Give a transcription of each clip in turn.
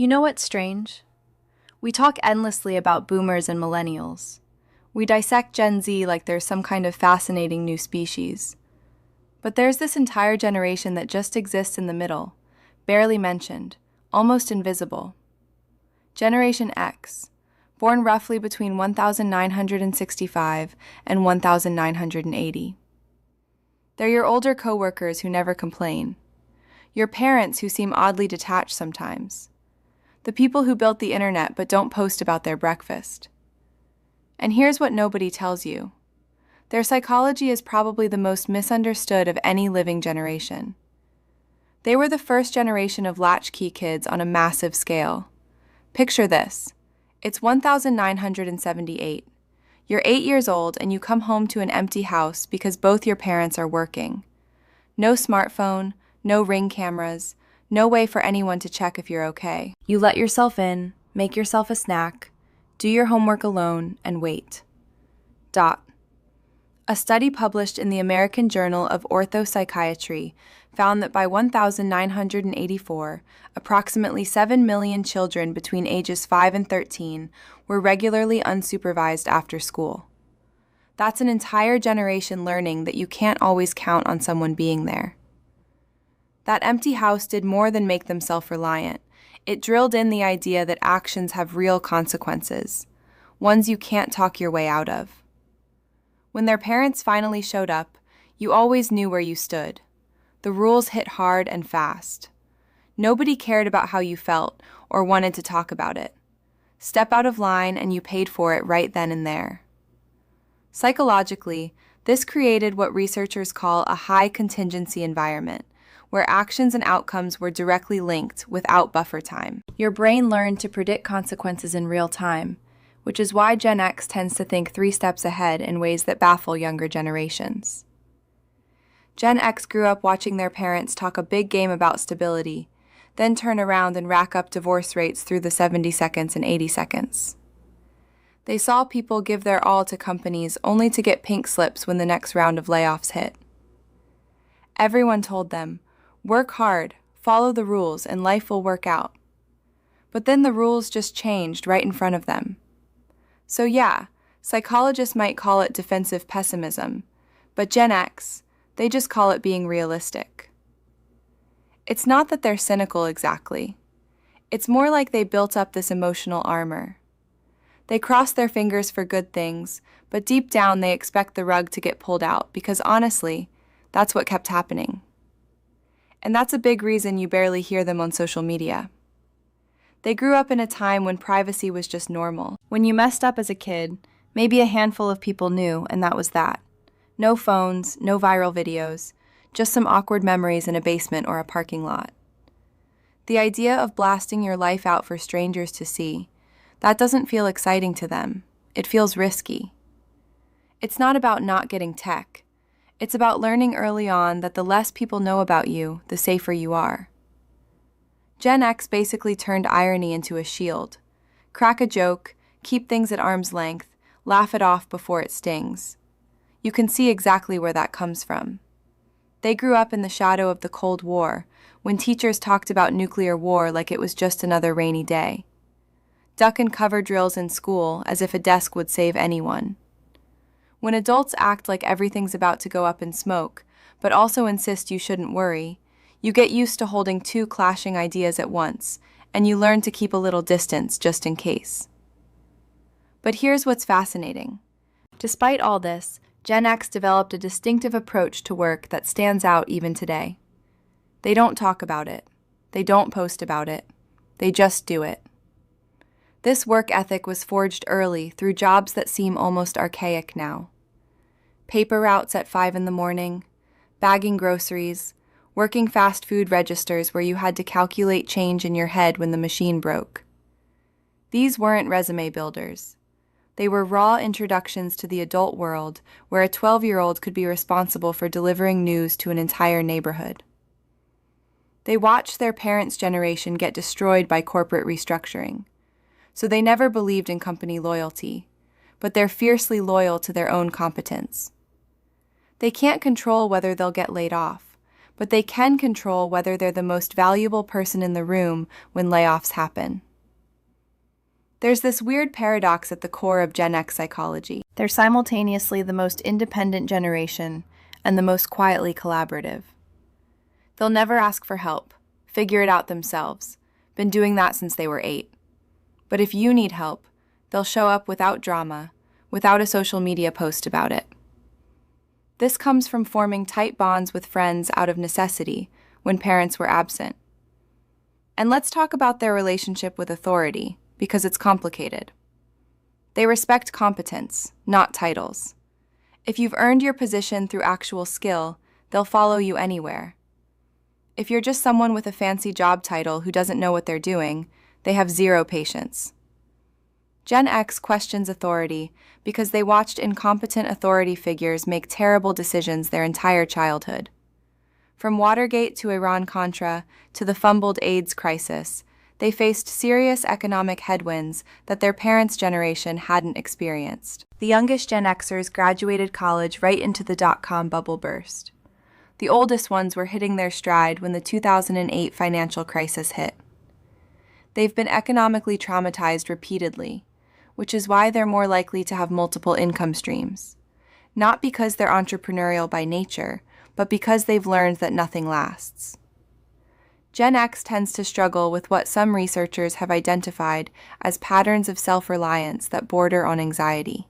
You know what's strange? We talk endlessly about boomers and millennials. We dissect Gen Z like they're some kind of fascinating new species. But there's this entire generation that just exists in the middle, barely mentioned, almost invisible. Generation X, born roughly between 1965 and 1980. They're your older coworkers who never complain. Your parents who seem oddly detached sometimes. The people who built the internet but don't post about their breakfast. And here's what nobody tells you. Their psychology is probably the most misunderstood of any living generation. They were the first generation of latchkey kids on a massive scale. Picture this. It's 1978. You're 8 years old and you come home to an empty house because both your parents are working. No smartphone, no Ring cameras, no way for anyone to check if you're okay. You let yourself in, make yourself a snack, do your homework alone, and wait. A study published in the American Journal of Orthopsychiatry found that by 1984, approximately 7 million children between ages 5 and 13 were regularly unsupervised after school. That's an entire generation learning that you can't always count on someone being there. That empty house did more than make them self-reliant. It drilled in the idea that actions have real consequences, ones you can't talk your way out of. When their parents finally showed up, you always knew where you stood. The rules hit hard and fast. Nobody cared about how you felt or wanted to talk about it. Step out of line and you paid for it right then and there. Psychologically, this created what researchers call a high contingency environment, where actions and outcomes were directly linked without buffer time. Your brain learned to predict consequences in real time, which is why Gen X tends to think 3 steps ahead in ways that baffle younger generations. Gen X grew up watching their parents talk a big game about stability, then turn around and rack up divorce rates through the 70 seconds and 80 seconds. They saw people give their all to companies only to get pink slips when the next round of layoffs hit. Everyone told them, work hard, follow the rules, and life will work out. But then the rules just changed right in front of them. So yeah, psychologists might call it defensive pessimism, but Gen X, they just call it being realistic. It's not that they're cynical exactly. It's more like they built up this emotional armor. They cross their fingers for good things, but deep down they expect the rug to get pulled out because honestly, that's what kept happening. And that's a big reason you barely hear them on social media. They grew up in a time when privacy was just normal. When you messed up as a kid, maybe a handful of people knew, and that was that. No phones, no viral videos, just some awkward memories in a basement or a parking lot. The idea of blasting your life out for strangers to see, that doesn't feel exciting to them. It feels risky. It's not about not getting tech. It's about learning early on that the less people know about you, the safer you are. Gen X basically turned irony into a shield. Crack a joke, keep things at arm's length, laugh it off before it stings. You can see exactly where that comes from. They grew up in the shadow of the Cold War, when teachers talked about nuclear war like it was just another rainy day. Duck and cover drills in school as if a desk would save anyone. When adults act like everything's about to go up in smoke, but also insist you shouldn't worry, you get used to holding 2 clashing ideas at once, and you learn to keep a little distance just in case. But here's what's fascinating. Despite all this, Gen X developed a distinctive approach to work that stands out even today. They don't talk about it. They don't post about it. They just do it. This work ethic was forged early through jobs that seem almost archaic now. Paper routes at 5 in the morning, bagging groceries, working fast food registers where you had to calculate change in your head when the machine broke. These weren't resume builders. They were raw introductions to the adult world where a 12-year-old could be responsible for delivering news to an entire neighborhood. They watched their parents' generation get destroyed by corporate restructuring, so they never believed in company loyalty, but they're fiercely loyal to their own competence. They can't control whether they'll get laid off, but they can control whether they're the most valuable person in the room when layoffs happen. There's this weird paradox at the core of Gen X psychology. They're simultaneously the most independent generation and the most quietly collaborative. They'll never ask for help, figure it out themselves, been doing that since they were 8. But if you need help, they'll show up without drama, without a social media post about it. This comes from forming tight bonds with friends out of necessity when parents were absent. And let's talk about their relationship with authority, because it's complicated. They respect competence, not titles. If you've earned your position through actual skill, they'll follow you anywhere. If you're just someone with a fancy job title who doesn't know what they're doing, they have zero patience. Gen X questions authority because they watched incompetent authority figures make terrible decisions their entire childhood. From Watergate to Iran-Contra to the fumbled AIDS crisis, they faced serious economic headwinds that their parents' generation hadn't experienced. The youngest Gen Xers graduated college right into the dot-com bubble burst. The oldest ones were hitting their stride when the 2008 financial crisis hit. They've been economically traumatized repeatedly, which is why they're more likely to have multiple income streams. Not because they're entrepreneurial by nature, but because they've learned that nothing lasts. Gen X tends to struggle with what some researchers have identified as patterns of self-reliance that border on anxiety.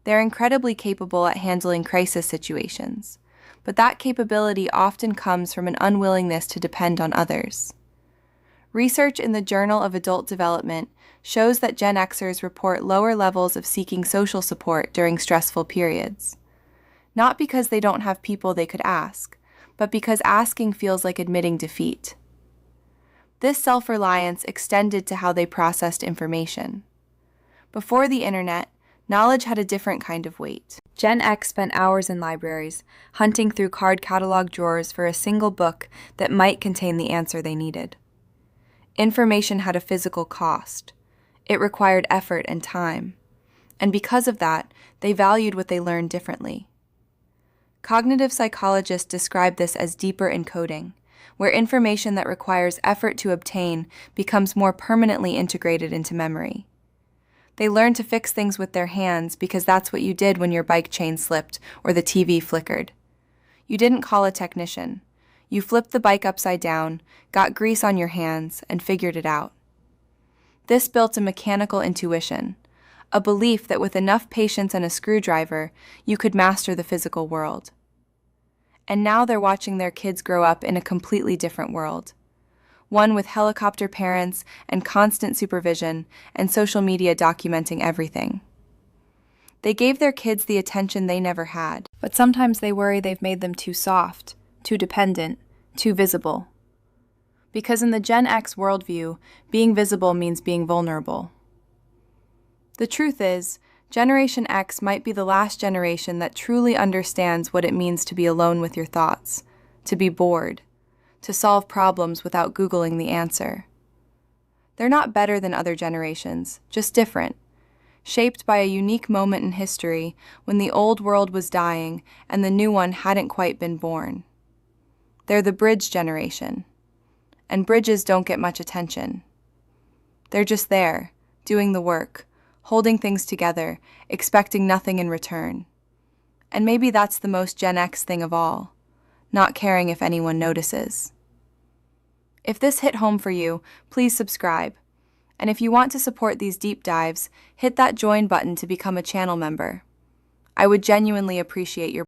They're incredibly capable at handling crisis situations, but that capability often comes from an unwillingness to depend on others. Research in the Journal of Adult Development shows that Gen Xers report lower levels of seeking social support during stressful periods. Not because they don't have people they could ask, but because asking feels like admitting defeat. This self-reliance extended to how they processed information. Before the internet, knowledge had a different kind of weight. Gen X spent hours in libraries, hunting through card catalog drawers for a single book that might contain the answer they needed. Information had a physical cost. It required effort and time. And because of that, they valued what they learned differently. Cognitive psychologists describe this as deeper encoding, where information that requires effort to obtain becomes more permanently integrated into memory. They learn to fix things with their hands because that's what you did when your bike chain slipped or the TV flickered. You didn't call a technician. You flipped the bike upside down, got grease on your hands, and figured it out. This built a mechanical intuition, a belief that with enough patience and a screwdriver, you could master the physical world. And now they're watching their kids grow up in a completely different world. One with helicopter parents and constant supervision and social media documenting everything. They gave their kids the attention they never had, but sometimes they worry they've made them too soft, too dependent, too visible. Because in the Gen X worldview, being visible means being vulnerable. The truth is, Generation X might be the last generation that truly understands what it means to be alone with your thoughts, to be bored, to solve problems without Googling the answer. They're not better than other generations, just different, shaped by a unique moment in history when the old world was dying and the new one hadn't quite been born. They're the bridge generation, and bridges don't get much attention. They're just there, doing the work, holding things together, expecting nothing in return. And maybe that's the most Gen X thing of all, not caring if anyone notices. If this hit home for you, please subscribe. And if you want to support these deep dives, hit that join button to become a channel member. I would genuinely appreciate your